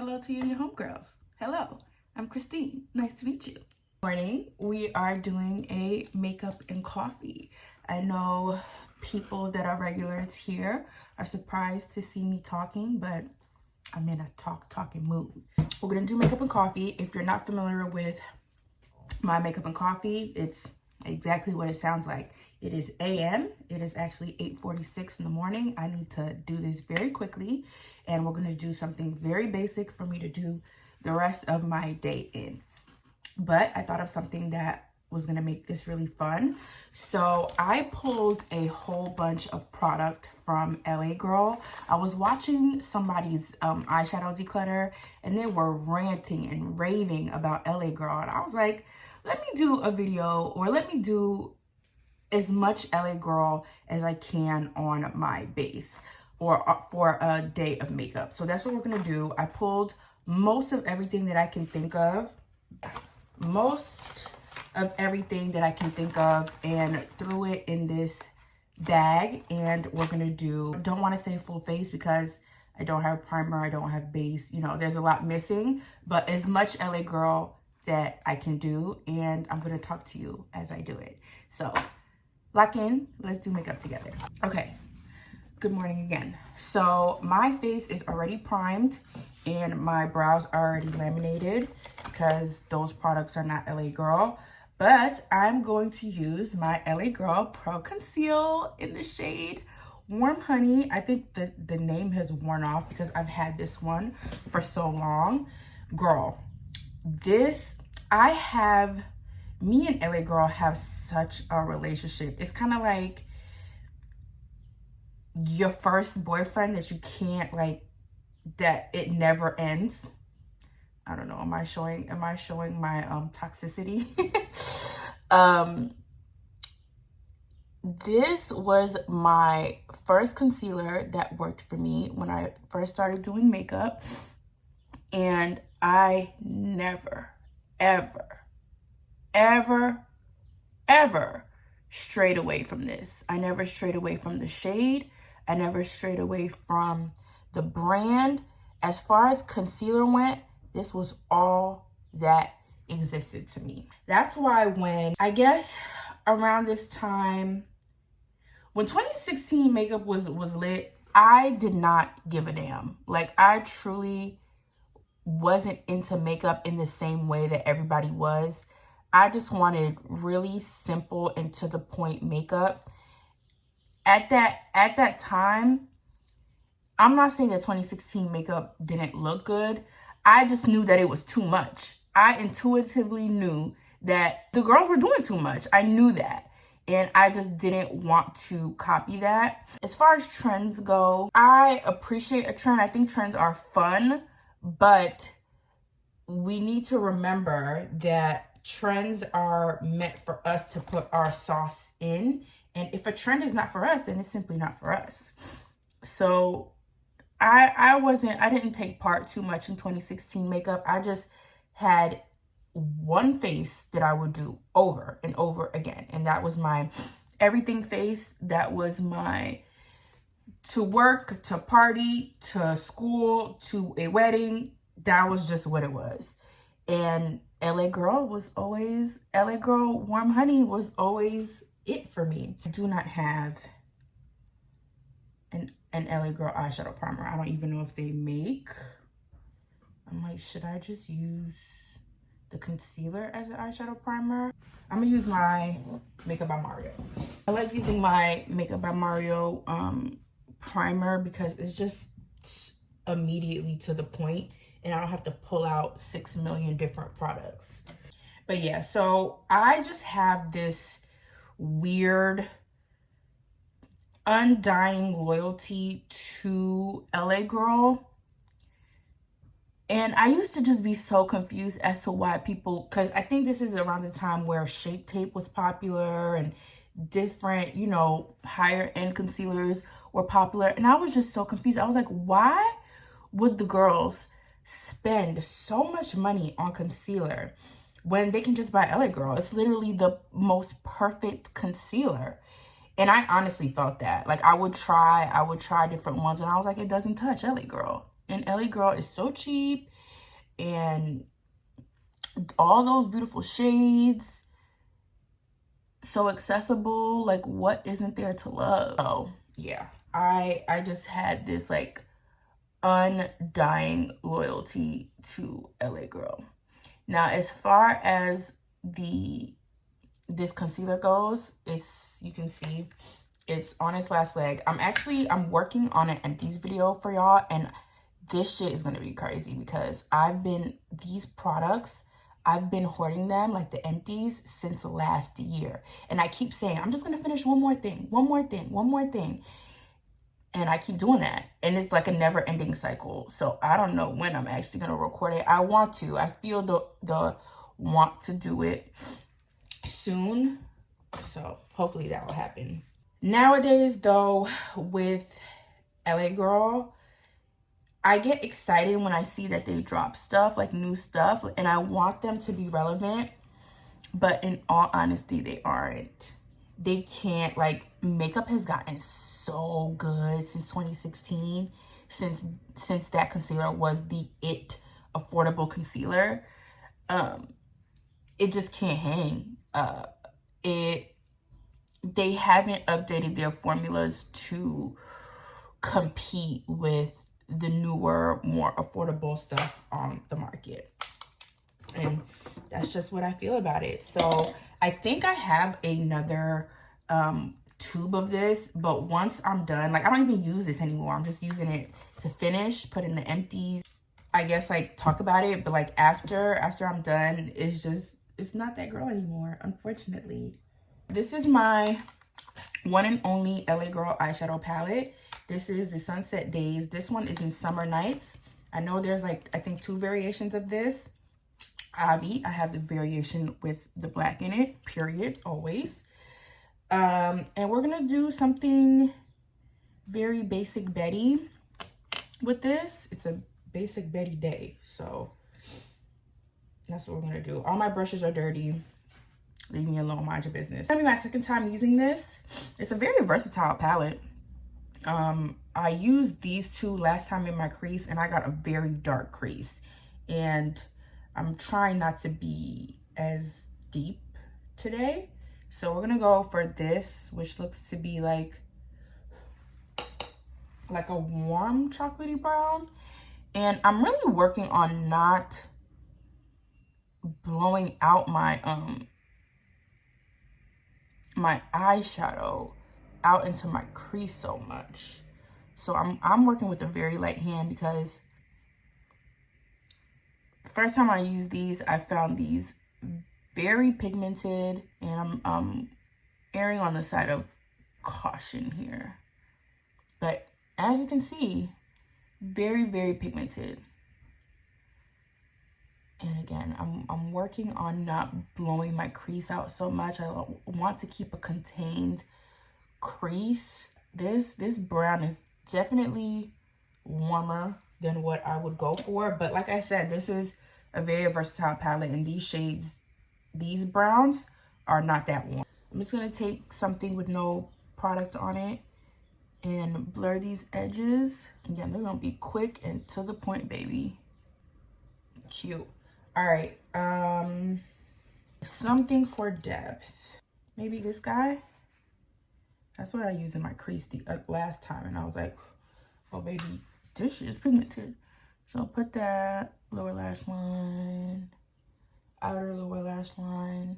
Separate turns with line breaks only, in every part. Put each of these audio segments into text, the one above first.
hello to you and your homegirls. Hello, I'm Christine. Nice to meet you. Morning, we are doing a makeup and coffee. I know people that are regulars here are surprised to see me talking, but I'm in a talking mood. We're gonna do makeup and coffee. If you're not familiar with my makeup and coffee, it's exactly what it sounds like. It is AM. It is actually 8:46 in the morning. I need to do this very quickly, and we're gonna do something very basic for me to do the rest of my day in. But I thought of something that was gonna make this really fun. So I pulled a whole bunch of product from LA Girl. I was watching somebody's eyeshadow declutter, and they were ranting and raving about LA Girl. And I was like, let me do a video, or let me do as much LA Girl as I can on my base or for a day of makeup. So that's what we're gonna do. I pulled most of everything that I can think of. And threw it in this bag, and we're gonna do, don't want to say full face because I don't have primer, I don't have base, you know, there's a lot missing, but as much LA Girl that I can do, and I'm gonna talk to you as I do it. So lock in, let's do makeup together. Okay, good morning again. So my face is already primed and my brows are already laminated because those products are not LA Girl. But I'm going to use my LA Girl Pro Conceal in the shade Warm Honey. I think the name has worn off because I've had this one for so long. Girl, me and LA Girl have such a relationship. It's kind of like your first boyfriend that you can't, like, that it never ends. I don't know, am I showing my toxicity? This was my first concealer that worked for me when I first started doing makeup, and I never, ever strayed away from this. I never strayed away from the shade. I never strayed away from the brand. As far as concealer went, this was all that existed to me. That's why when, I guess around this time, when 2016 makeup was lit, I did not give a damn. Like, I truly wasn't into makeup in the same way that everybody was. I just wanted really simple and to the point makeup. At that time, I'm not saying that 2016 makeup didn't look good. I just knew that it was too much. I intuitively knew that the girls were doing too much. I knew that. And I just didn't want to copy that. As far as trends go, I appreciate a trend. I think trends are fun, but we need to remember that trends are meant for us to put our sauce in. And if a trend is not for us, then it's simply not for us. So I didn't take part too much in 2016 makeup. I just had one face that I would do over and over again. And that was my everything face. That was my to work, to party, to school, to a wedding. That was just what it was. And LA Girl Warm Honey was always it for me. I do not have an LA Girl eyeshadow primer. I don't even know if they make. I'm like, should I just use the concealer as an eyeshadow primer? I'm gonna use my Makeup by Mario. I like using my Makeup by Mario primer because it's just immediately to the point and I don't have to pull out 6 million different products. But yeah, so I just have this weird undying loyalty to LA Girl. And I used to just be so confused as to why people, because I think this is around the time where Shape Tape was popular and different, you know, higher end concealers were popular. And I was just so confused. I was like, why would the girls spend so much money on concealer when they can just buy LA Girl? It's literally the most perfect concealer. And I honestly felt that. Like, I would try different ones, and I was like, it doesn't touch LA Girl. And LA Girl is so cheap, and all those beautiful shades, so accessible. Like, what isn't there to love? Oh yeah, I just had this like undying loyalty to LA Girl. Now, as far as this concealer goes, you can see it's on its last leg. I'm working on an empties video for y'all, and this shit is gonna be crazy because these products, I've been hoarding them, like the empties, since last year. And I keep saying, I'm just gonna finish one more thing, one more thing, one more thing. And I keep doing that. And it's like a never ending cycle. So I don't know when I'm actually gonna record it. I want to. I feel the want to do it soon. So hopefully that will happen. Nowadays though, with LA Girl, I get excited when I see that they drop stuff, like new stuff, and I want them to be relevant, but in all honesty, they aren't. They can't. Like, makeup has gotten so good since 2016, since that concealer was the it affordable concealer. It just can't hang. They haven't updated their formulas to compete with the newer, more affordable stuff on the market. And that's just what I feel about it. So I think I have another tube of this, but once I'm done, like, I don't even use this anymore. I'm just using it to finish, put in the empties, I guess, like, talk about it. But like after I'm done, it's not that girl anymore, unfortunately. This is my one and only LA Girl eyeshadow palette. This is the Sunset Days. This one is in Summer Nights. I know there's like, I think 2 variations of this. I have the variation with the black in it, period, always. And we're gonna do something very basic Betty with this. It's a basic Betty day, so that's what we're gonna do. All my brushes are dirty. Leave me alone, mind your business. It's gonna be my second time using this. It's a very versatile palette. I used these 2 last time in my crease, and I got a very dark crease. And I'm trying not to be as deep today. So we're gonna go for this, which looks to be like a warm chocolatey brown. And I'm really working on not blowing out my my eyeshadow out into my crease so much. So I'm working with a very light hand because the first time I used these, I found these very pigmented, and I'm erring on the side of caution here. But as you can see, very, very pigmented. And again, I'm working on not blowing my crease out so much. I want to keep a contained crease. This brown is definitely warmer than what I would go for. But like I said, this is a very versatile palette, and these shades, these browns, are not that warm. I'm just going to take something with no product on it and blur these edges. Again, this is going to be quick and to the point, baby. Cute. All right, something for depth. Maybe this guy. That's what I used in my crease the last time, and I was like, oh baby, this shit is pigmented. So put that, lower lash line, outer lower lash line,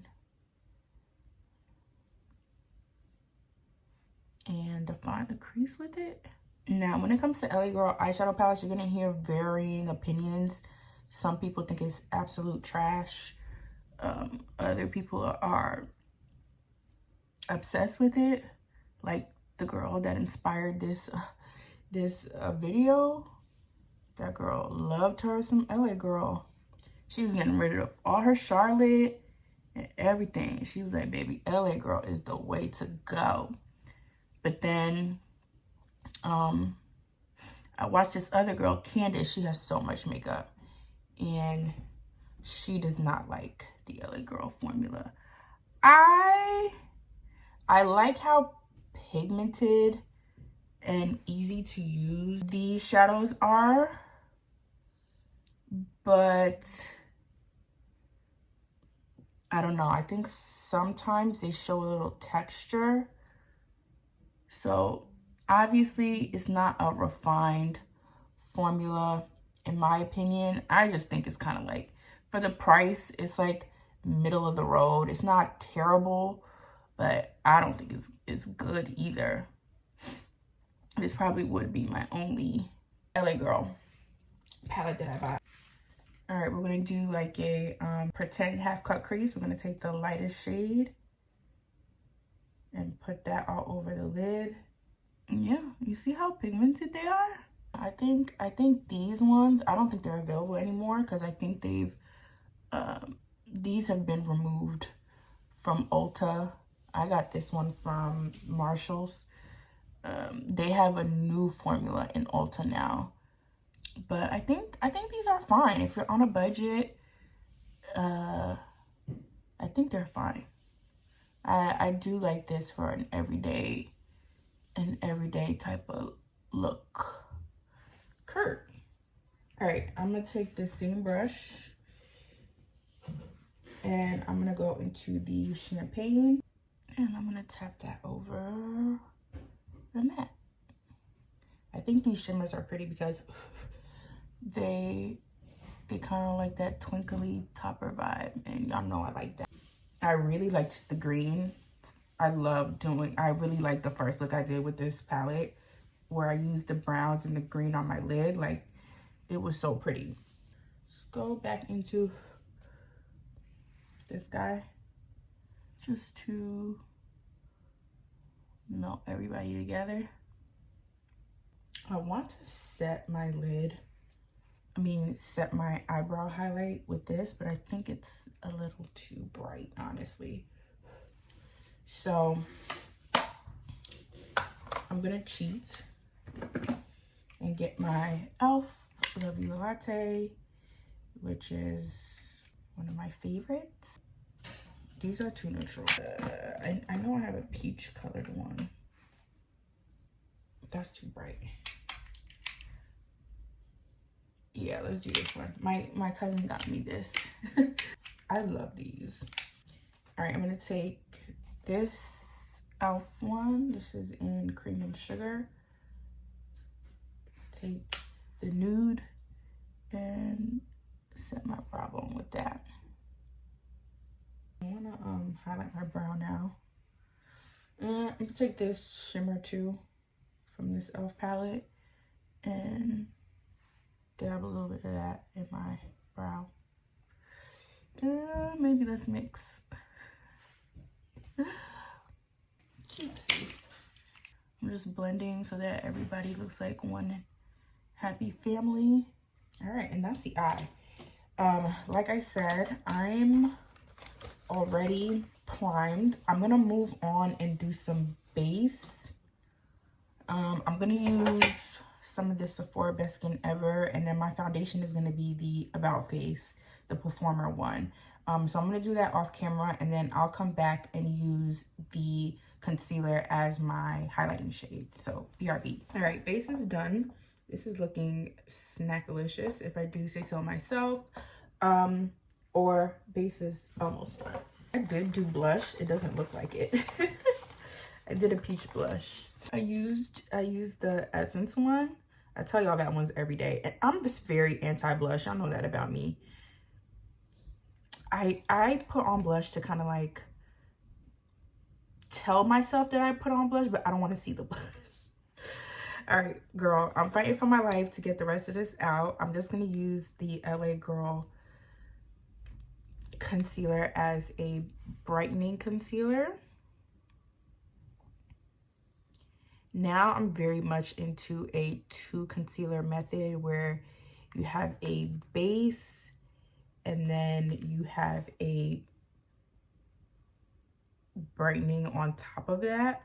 and define the crease with it. Now, when it comes to LA Girl eyeshadow palettes, you're gonna hear varying opinions. Some people think it's absolute trash. Other people are obsessed with it. Like the girl that inspired this video. That girl loved her some LA Girl. She was getting rid of all her Charlotte and everything. She was like, baby, LA Girl is the way to go. But then I watched this other girl, Candace. She has so much makeup, and she does not like the LA Girl formula. I like how pigmented and easy to use these shadows are. but I don't know. I think sometimes they show a little texture. So obviously it's not a refined formula in my opinion. I just think it's kind of like, for the price, it's like middle of the road. It's not terrible, but I don't think it's good either. This probably would be my only LA Girl palette that I buy. All right, we're gonna do like a pretend half cut crease. We're gonna take the lightest shade and put that all over the lid. Yeah, you see how pigmented they are? I think these ones, I don't think they're available anymore because I think these have been removed from Ulta. I got this one from Marshall's. They have a new formula in Ulta now. But I think these are fine. If you're on a budget, I think they're fine. I do like this for an everyday type of look. Kurt. All right, I'm gonna take this same brush and I'm gonna go into the champagne and I'm gonna tap that over the matte. I think these shimmers are pretty because they kind of like that twinkly topper vibe, and y'all know I like that. I really liked the green. I really like the first look I did with this palette where I used the browns and the green on my lid. Like, it was so pretty. Let's go back into this guy just to melt everybody together. I want to set my lid, set my eyebrow highlight with this, but I think it's a little too bright, honestly. So I'm gonna cheat and get my e.l.f. Love You Latte, which is one of my favorites. These are too neutral. I know I have a peach colored one. That's too bright. Yeah, let's do this one. My cousin got me this. I love these. All right, I'm gonna take this e.l.f. one. This is in Cream and Sugar. Take the nude and set my brow bone with that. I wanna highlight my brow now. I'm gonna take this shimmer too from this e.l.f. palette and dab a little bit of that in my brow. Maybe let's mix. Cutesy. I'm just blending so that everybody looks like one happy family. All right, and that's the eye. Like I said, I'm already primed. I'm gonna move on and do some base. I'm gonna use some of the Sephora Best Skin Ever, and then my foundation is gonna be the About Face, the Performer one. So I'm gonna do that off camera, and then I'll come back and use the concealer as my highlighting shade. So BRB. All right, base is done. This is looking snackalicious, if I do say so myself. Or base is almost done. I did do blush. It doesn't look like it. I did a peach blush. I used the Essence one. I tell y'all that one's every day. And I'm just very anti-blush. Y'all know that about me. I put on blush to kind of like tell myself that I put on blush, but I don't want to see the blush. All right, girl, I'm fighting for my life to get the rest of this out. I'm just going to use the LA Girl concealer as a brightening concealer. Now I'm very much into a two concealer method where you have a base and then you have a brightening on top of that.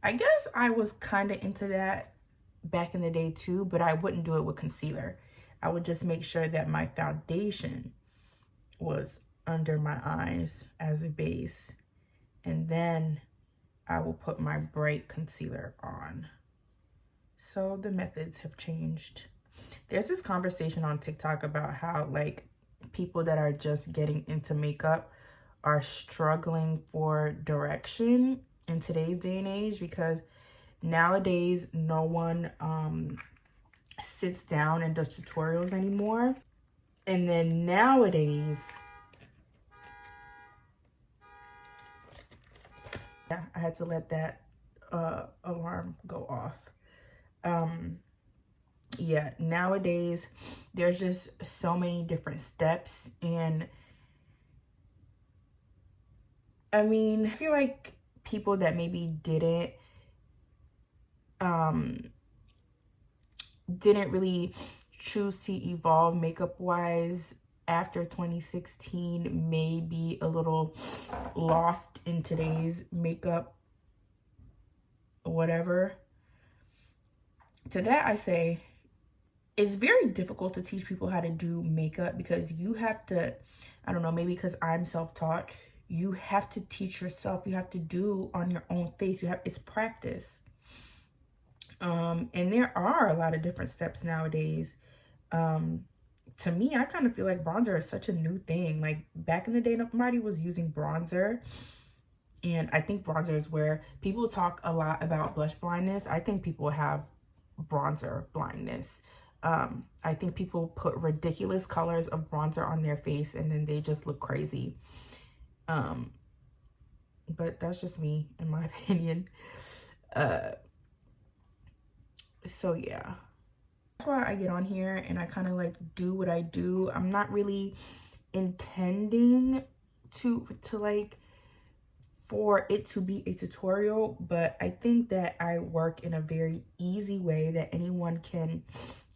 I guess I was kind of into that back in the day too, but I wouldn't do it with concealer. I would just make sure that my foundation was under my eyes as a base, and then I will put my bright concealer on. So the methods have changed. There's this conversation on TikTok about how like people that are just getting into makeup are struggling for direction in today's day and age, because nowadays no one sits down and does tutorials anymore. And then nowadays, yeah, I had to let that alarm go off. Yeah, nowadays there's just so many different steps, and I mean, I feel like people that maybe didn't really choose to evolve makeup wise after 2016 may be a little lost in today's makeup whatever. To that I say, it's very difficult to teach people how to do makeup, because you have to, I don't know, maybe because I'm self-taught, you have to teach yourself. You have to do on your own face. It's practice. And there are a lot of different steps nowadays. To me, I kind of feel like bronzer is such a new thing. Like back in the day, nobody was using bronzer. And I think bronzer is where people talk a lot about blush blindness. I think people have bronzer blindness. I think people put ridiculous colors of bronzer on their face and then they just look crazy. But that's just me, in my opinion. So yeah, that's why I get on here and I kind of like do what I do. I'm not really intending to like for it to be a tutorial, but I think that I work in a very easy way that anyone can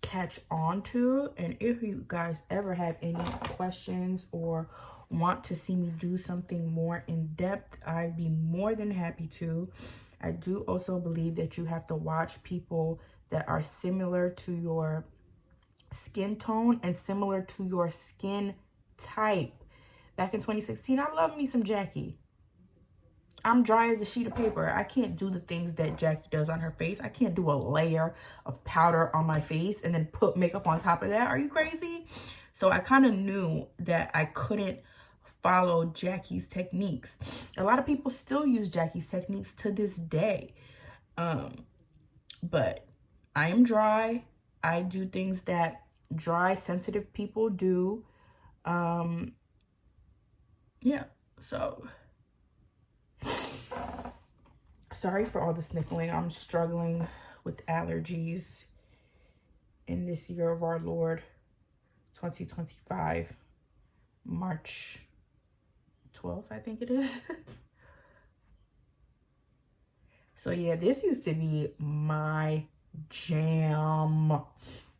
catch on to. And if you guys ever have any questions or want to see me do something more in depth, I'd be more than happy to. I do also believe that you have to watch people that are similar to your skin tone and similar to your skin type. Back in 2016, I love me some Jackie. I'm dry as a sheet of paper. I can't do the things that Jackie does on her face. I can't do a layer of powder on my face and then put makeup on top of that. Are you crazy? So I kind of knew that I couldn't follow Jackie's techniques. A lot of people still use Jackie's techniques to this day. But I am dry. I do things that dry, sensitive people do. Yeah, so sorry for all the sniffling. I'm struggling with allergies in this year of our Lord, 2025, March 12th, I think it is. So yeah, this used to be my jam.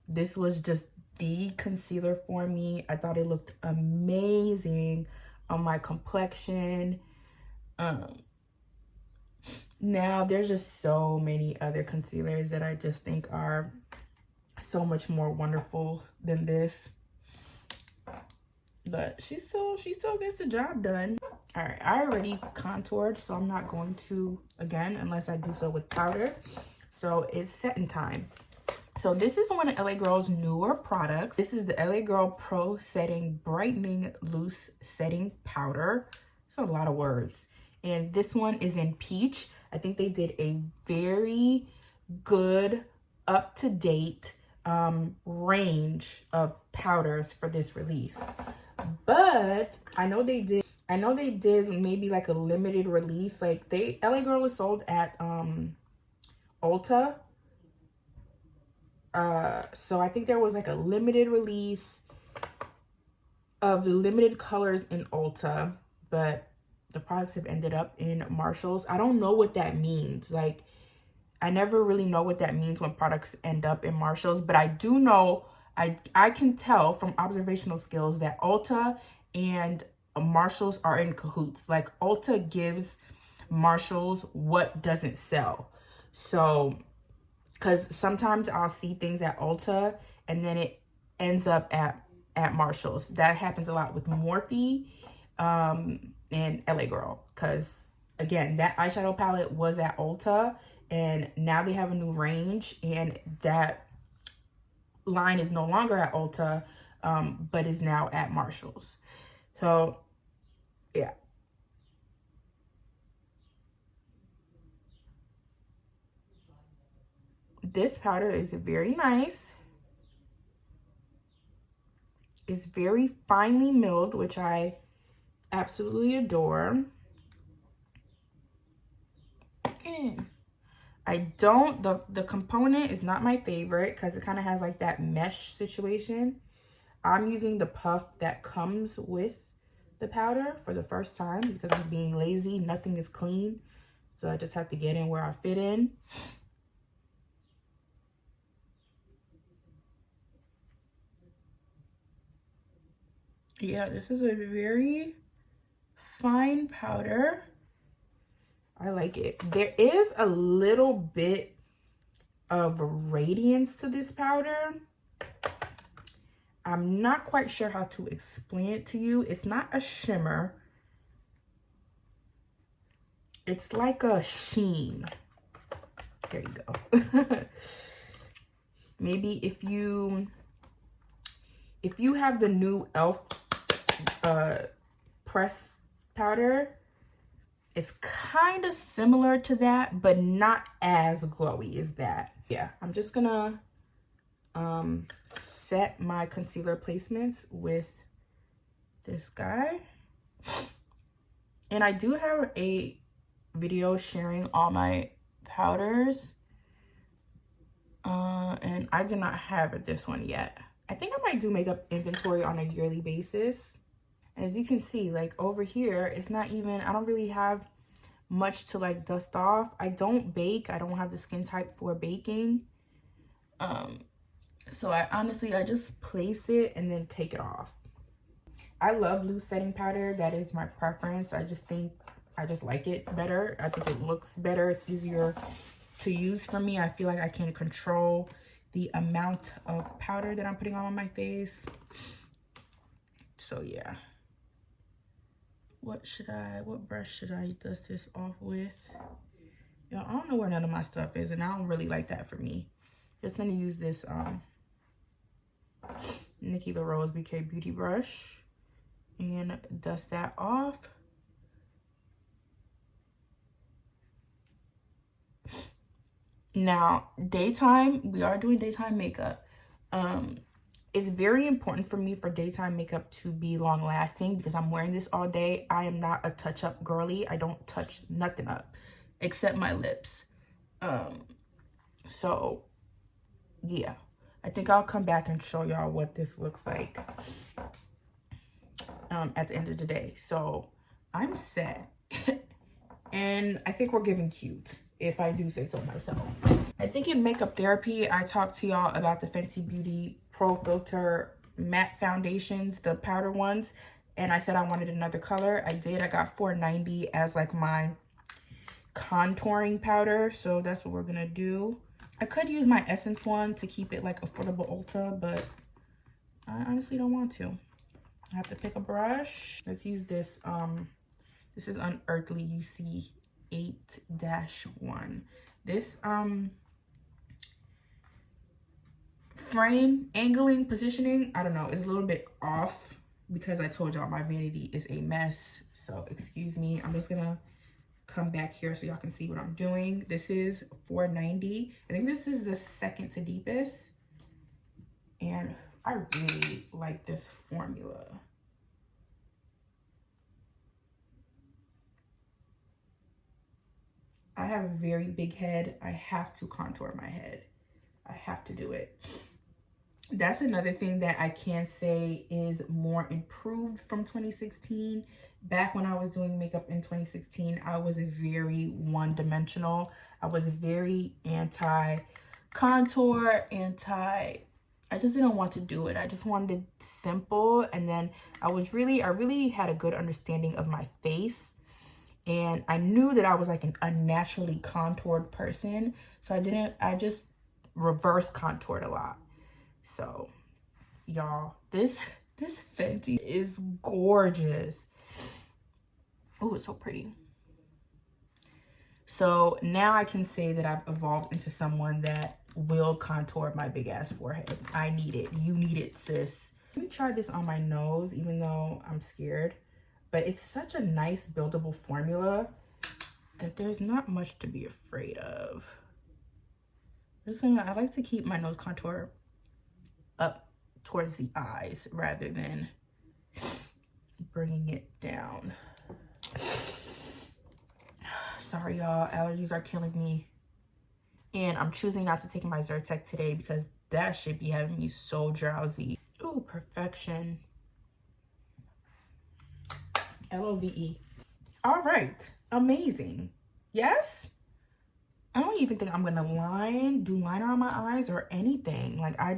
This was just the concealer for me. I thought it looked amazing on my complexion. Now there's just so many other concealers that I just think are so much more wonderful than this. But she still gets the job done. All right, I already contoured, so I'm not going to again unless I do so with powder. So it's setting time. So this is one of LA Girl's newer products. This is the LA Girl Pro Setting Brightening Loose Setting Powder. It's a lot of words. And this one is in peach. I think they did a very good, up-to-date range of powders for this release. But I know they did maybe like a limited release. Like LA Girl is sold at Ulta. So I think there was like a limited release of the limited colors in Ulta, but the products have ended up in Marshalls. I don't know what that means. Like, I never really know what that means when products end up in Marshalls, but I do know, I can tell from observational skills that Ulta and Marshalls are in cahoots. Like, Ulta gives Marshalls what doesn't sell. So, because sometimes I'll see things at Ulta and then it ends up at Marshalls. That happens a lot with Morphe and LA Girl, because again, that eyeshadow palette was at Ulta and now they have a new range, and that line is no longer at Ulta, but is now at Marshall's. So yeah. This powder is very nice. It's very finely milled, which I absolutely adore. I don't, the component is not my favorite because it kind of has like that mesh situation. I'm using the puff that comes with the powder for the first time because I'm being lazy. Nothing is clean. So I just have to get in where I fit in. Yeah, this is a very fine powder. I like it. There is a little bit of radiance to this powder. I'm not quite sure how to explain it to you. It's not a shimmer. It's like a sheen. There you go. Maybe if you have the new e.l.f. press powder, it's kind of similar to that, but not as glowy as that. Yeah, I'm just gonna set my concealer placements with this guy. And I do have a video sharing all my powders. And I do not have this one yet. I think I might do makeup inventory on a yearly basis. As you can see, like over here, it's not even, I don't really have much to like dust off. I don't bake. I don't have the skin type for baking. So I just place it and then take it off. I love loose setting powder. That is my preference. I just like it better. I think it looks better. It's easier to use for me. I feel like I can control the amount of powder that I'm putting on my face. So yeah. What brush should I dust this off with? You know, I don't know where none of my stuff is, and I don't really like that for me. Just gonna use this Nikki LaRose BK Beauty brush and dust that off. Now, daytime, we are doing daytime makeup. It's very important for me for daytime makeup to be long lasting because I'm wearing this all day. I am not a touch-up girly. I don't touch nothing up except my lips. So yeah, I think I'll come back and show y'all what this looks like at the end of the day. So I'm set. And I think we're giving cute, if I do say so myself. I think in makeup therapy, I talked to y'all about the Fenty Beauty Pro Filter matte foundations, the powder ones, and I said I wanted another color. I did. I got $4.90 as like my contouring powder, so that's what we're gonna do. I could use my Essence one to keep it like affordable Ulta, but I honestly don't want to. I have to pick a brush. Let's use this. This is Unearthly UC 8-1. This frame angling positioning, I don't know, is a little bit off because I told y'all my vanity is a mess. So excuse me. I'm just gonna come back here so y'all can see what I'm doing. This is $4.90. I think this is the second to deepest, and I really like this formula. I have a very big head. I have to contour my head. I have to do it. That's another thing that I can say is more improved from 2016. Back when I was doing makeup in 2016, I was very one-dimensional. I was very anti-contour, I just didn't want to do it. I just wanted it simple. And then I really had a good understanding of my face. And I knew that I was like an unnaturally contoured person. So I just reverse contoured a lot. So y'all, this Fenty is gorgeous. Oh, it's so pretty. So now I can say that I've evolved into someone that will contour my big ass forehead. I need it. You need it, sis. Let me try this on my nose, even though I'm scared. But it's such a nice buildable formula that there's not much to be afraid of. I like to keep my nose contour up towards the eyes rather than bringing it down. Sorry, y'all. Allergies are killing me. And I'm choosing not to take my Zyrtec today because that should be having me so drowsy. Ooh, perfection. LOVE. All right. Amazing. Yes? I don't even think I'm gonna do liner on my eyes or anything. Like, I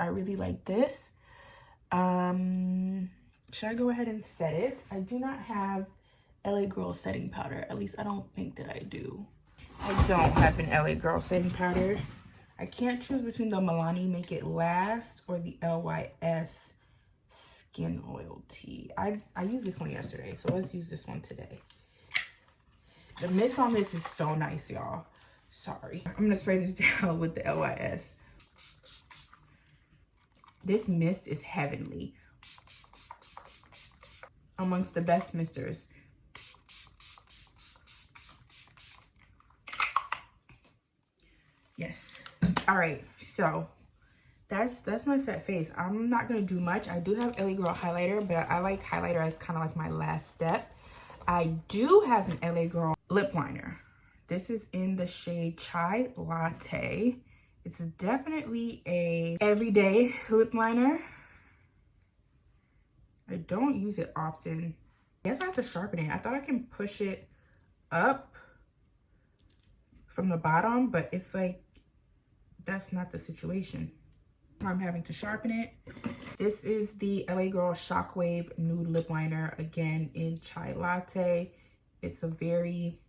really like this. Should I go ahead and set it? I do not have LA Girl setting powder. At least I don't think that I do. I don't have an LA Girl setting powder. I can't choose between the Milani Make It Last or the LYS Skin Oil Tea. I used this one yesterday, so let's use this one today. The mist on this is so nice, y'all. Sorry. I'm gonna spray this down with the LYS. This mist is heavenly. Amongst the best misters. Yes. All right, so that's my set face. I'm not gonna do much. I do have LA Girl highlighter, but I like highlighter as kind of like my last step. I do have an LA Girl lip liner. This is in the shade Chai Latte. It's definitely a everyday lip liner. I don't use it often. I guess I have to sharpen it. I thought I can push it up from the bottom, but it's like, that's not the situation. I'm having to sharpen it. This is the LA Girl Shockwave Nude Lip Liner, again in Chai Latte. It's a very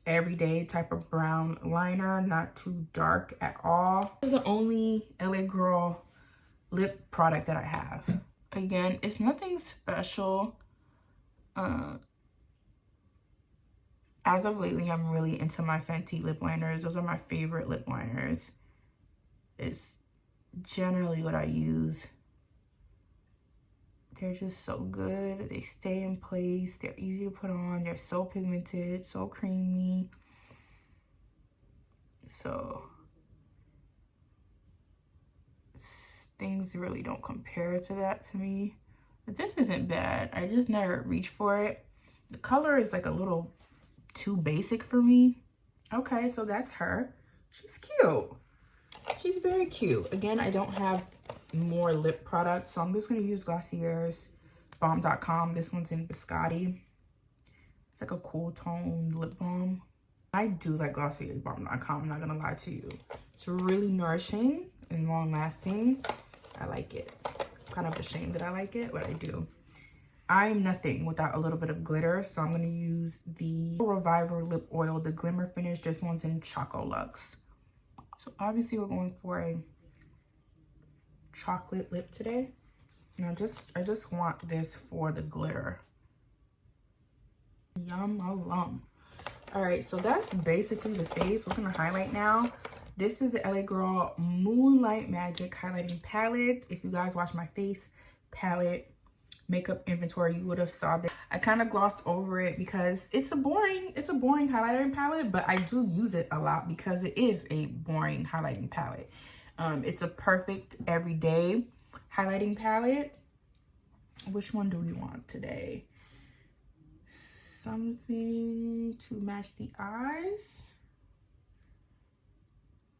everyday type of brown liner, not too dark at all. This is the only LA Girl lip product that I have. Again, it's nothing special. As of lately, I'm really into my Fenty lip liners. Those are my favorite lip liners. It's generally what I use. They're just so good. They stay in place. They're easy to put on. They're so pigmented, so creamy. So things really don't compare to that to me. But this isn't bad. I just never reach for it. The color is like a little too basic for me. Okay, so that's her. She's cute. She's very cute. Again, I don't have more lip products, so I'm just going to use Glossier's Balm.com. This one's in Biscotti. It's like a cool tone lip balm. I do like Glossier's Balm.com, I'm not going to lie to you. It's really nourishing and long lasting. I like it. I'm kind of ashamed that I like it, but I do. I'm nothing without a little bit of glitter, so I'm going to use the Reviver Lip Oil, the Glimmer Finish. This one's in Choco Luxe. So obviously we're going for a chocolate lip today. And I just want this for the glitter. Yum alum. All right, so that's basically the face. We're going to highlight now. This is the LA Girl Moonlight Magic Highlighting Palette. If you guys watch my face palette makeup inventory, you would have saw this. I kind of glossed over it because it's a boring highlighting palette, but I do use it a lot because it is a boring highlighting palette. It's a perfect everyday highlighting palette. Which one do we want today? Something to match the eyes.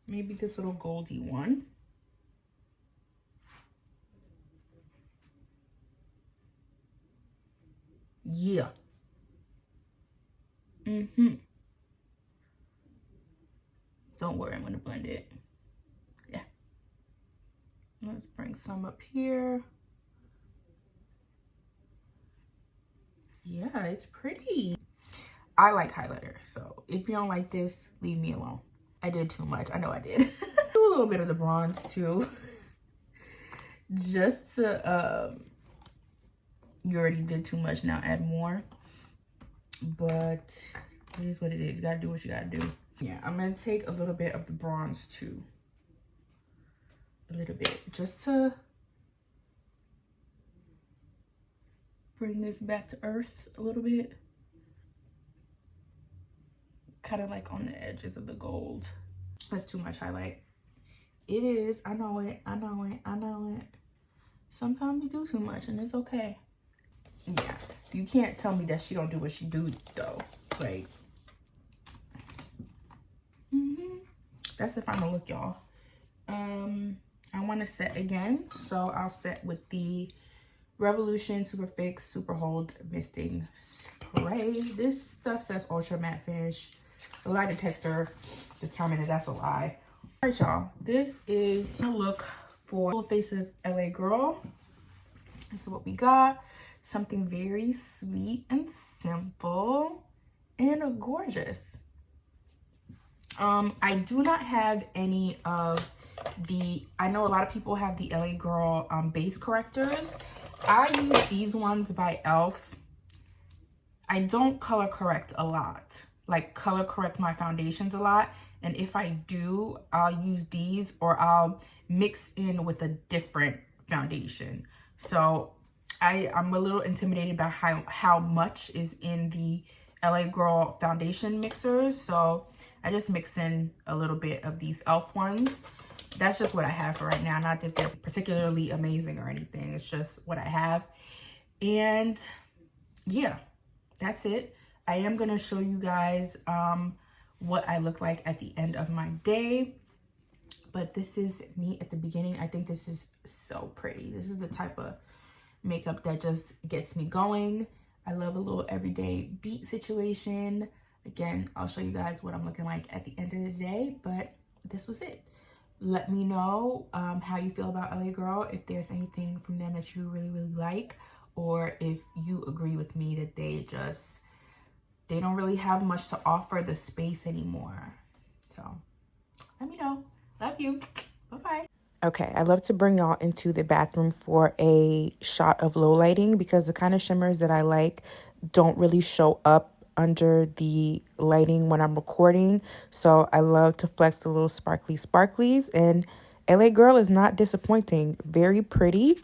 Maybe this little goldy one. Yeah. Don't worry, I'm gonna blend it. Yeah. Let's bring some up here. Yeah, it's pretty. I like highlighter, so if you don't like this, leave me alone. I did too much. I know I did. Do a little bit of the bronze too. Just to you already did too much, now add more. But it is what it is. You gotta do what you gotta do. Yeah, I'm going to take a little bit of the bronze too. A little bit, just to bring this back to earth a little bit. Kind of like on the edges of the gold. That's too much highlight. It is. I know it. I know it. I know it. Sometimes you do too much and it's okay. Yeah. You can't tell me that she don't do what she do though. Like, that's the final look, y'all. I want to set again. So I'll set with the Revolution Super Fix Super Hold Misting Spray. This stuff says Ultra Matte Finish. The lie detector determined that that's a lie. All right, y'all. This is a look for Full Face of LA Girl. This is what we got. Something very sweet and simple and gorgeous. I do not have any of the, I know a lot of people have the LA Girl base correctors. I use these ones by e.l.f. I don't color correct a lot, like color correct my foundations a lot. And if I do, I'll use these or I'll mix in with a different foundation. So I'm a little intimidated by how much is in the LA Girl foundation mixers. So I just mix in a little bit of these e.l.f. ones. That's just what I have for right now. Not that they're particularly amazing or anything. It's just what I have. And yeah, that's it. I am going to show you guys what I look like at the end of my day. But this is me at the beginning. I think this is so pretty. This is the type of makeup that just gets me going. I love a little everyday beat situation. Again, I'll show you guys what I'm looking like at the end of the day, but this was it. Let me know how you feel about LA Girl, if there's anything from them that you really, really like, or if you agree with me that they don't really have much to offer the space anymore. So let me know. Love you. Bye-bye. Okay, I love to bring y'all into the bathroom for a shot of low lighting because the kind of shimmers that I like don't really show up under the lighting when I'm recording. So I love to flex the little sparklies, and LA Girl is not disappointing. Very pretty.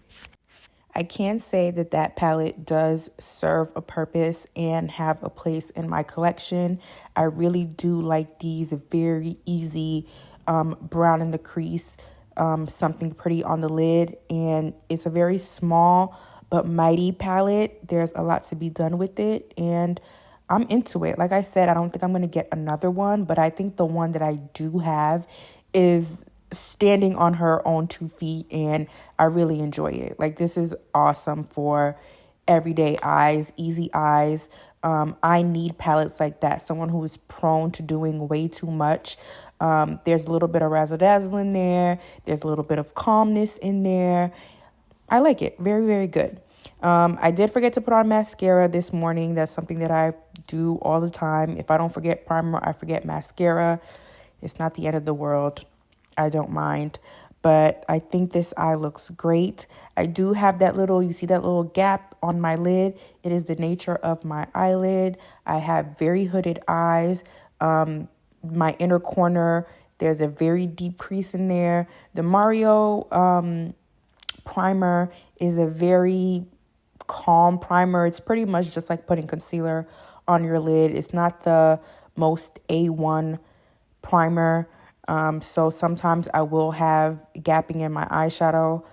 I can say that that palette does serve a purpose and have a place in my collection. I really do like these very easy brown in the crease, something pretty on the lid, and it's a very small but mighty palette. There's a lot to be done with it, and I'm into it. Like I said, I don't think I'm going to get another one, but I think the one that I do have is standing on her own 2 feet, and I really enjoy it. Like, this is awesome for everyday eyes, easy eyes. I need palettes like that. Someone who is prone to doing way too much. There's a little bit of razzle dazzle in there. There's a little bit of calmness in there. I like it. Very, very good. I did forget to put on mascara this morning. That's something that I do all the time. If I don't forget primer, I forget mascara. It's not the end of the world. I don't mind. But I think this eye looks great. I do have that little, you see that little gap on my lid? It is the nature of my eyelid. I have very hooded eyes. My inner corner, there's a very deep crease in there. The Mario primer is a very calm primer. It's pretty much just like putting concealer on your lid. It's not the most A1 primer. So sometimes I will have gapping in my eyeshadow.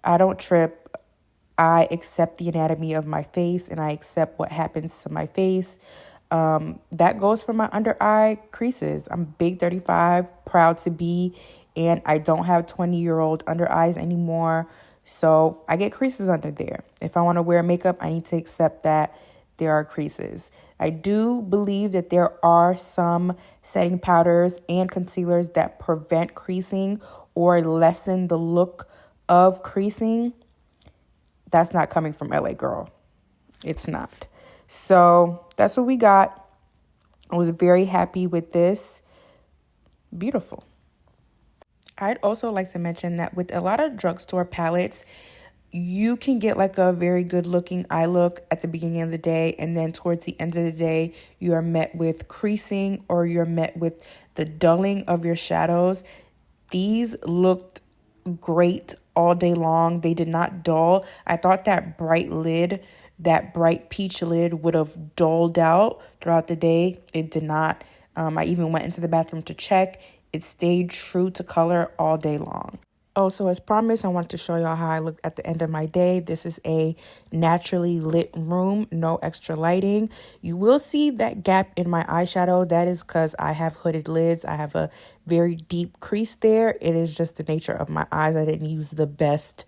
I don't trip. I accept the anatomy of my face and I accept what happens to my face. That goes for my under eye creases. I'm big 35, proud to be, and I don't have 20-year-old under eyes anymore. So I get creases under there. If I want to wear makeup, I need to accept that there are creases. I do believe that there are some setting powders and concealers that prevent creasing or lessen the look of creasing. That's not coming from LA Girl. It's not. So that's what we got. I was very happy with this. Beautiful. I'd also like to mention that with a lot of drugstore palettes, you can get like a very good looking eye look at the beginning of the day, and then towards the end of the day, you are met with creasing or you're met with the dulling of your shadows. These looked great all day long. They did not dull. I thought that bright peach lid would have dulled out throughout the day. It did not. I even went into the bathroom to check. It stayed true to color all day long. Oh, so as promised, I wanted to show y'all how I looked at the end of my day. This is a naturally lit room, no extra lighting. You will see that gap in my eyeshadow. That is because I have hooded lids. I have a very deep crease there. It is just the nature of my eyes. I didn't use the best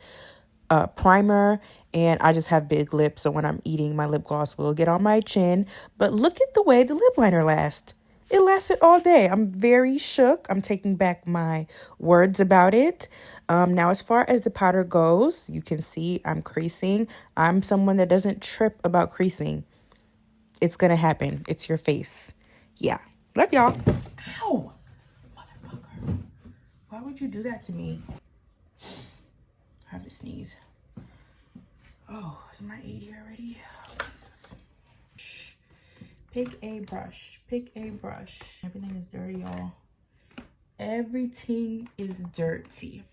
primer, and I just have big lips, so when I'm eating, my lip gloss will get on my chin. But look at the way the lip liner lasts. It lasted all day. I'm very shook. I'm taking back my words about it. Now, as far as the powder goes, you can see I'm creasing. I'm someone that doesn't trip about creasing. It's gonna happen. It's your face. Yeah. Love y'all. Ow! Motherfucker. Why would you do that to me? I have to sneeze. Oh, is my 80 already? Oh, Jesus. Pick a brush. Pick a brush. Everything is dirty, y'all. Everything is dirty.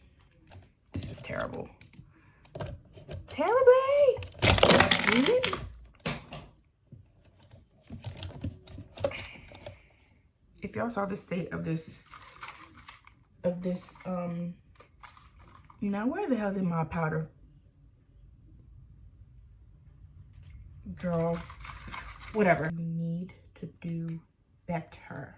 This is terrible. Terribly! If y'all saw the state of this, now where the hell did my powder? Girl, whatever. We need to do better.